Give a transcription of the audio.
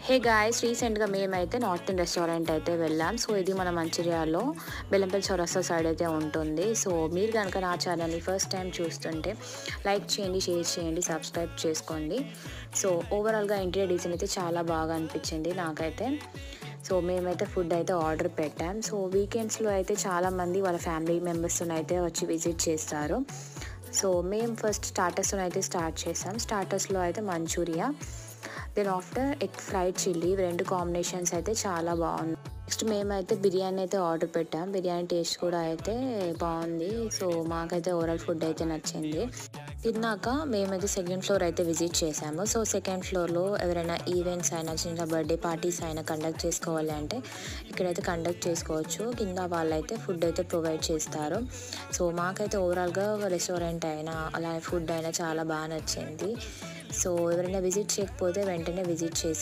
Hey guys, రీసెంట్గా మేమైతే north Indian restaurant అయితే వెళ్ళాం. సో ఇది మన మంచిర్యాలలో బెల్లంపల్లి చౌరస్తా సైడ్ అయితే ఉంటుంది. సో మీరు కనుక నా ఛానల్ని ఫస్ట్ టైం చూస్తుంటే లైక్ చేయండి, షేర్ చేయండి, సబ్స్క్రైబ్ చేసుకోండి. సో ఓవరాల్గా ఇంటీరియర్ డిజైన్ అయితే చాలా బాగా అనిపించింది నాకైతే. సో మేమైతే ఫుడ్ అయితే ఆర్డర్ పెట్టాం. సో వీకెండ్స్లో అయితే చాలామంది వాళ్ళ ఫ్యామిలీ మెంబర్స్తో అయితే వచ్చి విజిట్ చేస్తారు. సో మేము ఫస్ట్ స్టార్టర్స్తో అయితే స్టార్ట్ చేసాం. స్టార్టర్స్లో అయితే Manchuria, then after egg fried chilli, రెండు కాంబినేషన్స్ అయితే చాలా బాగుంది. నెక్స్ట్ మేమైతే బిర్యానీ అయితే ఆర్డర్ పెట్టాం. బిర్యానీ టేస్ట్ కూడా అయితే బాగుంది. సో మాకైతే ఓవరాల్ ఫుడ్ అయితే నచ్చింది. తిన్నాక మేమైతే సెకండ్ ఫ్లోర్ అయితే విజిట్ చేసాము. సో సెకండ్ ఫ్లోర్లో ఎవరైనా ఈవెంట్స్ అయినా, చిన్న బర్త్డే పార్టీస్ అయినా కండక్ట్ చేసుకోవాలి అంటే ఇక్కడైతే కండక్ట్ చేసుకోవచ్చు. కింద వాళ్ళైతే ఫుడ్ అయితే ప్రొవైడ్ చేస్తారు. సో మాకైతే ఓవరాల్గా రెస్టారెంట్ అయినా అలా ఫుడ్ అయినా చాలా బాగా నచ్చింది. సో ఎవరైనా విజిట్ చేయకపోతే వెంటనే విజిట్ చేసి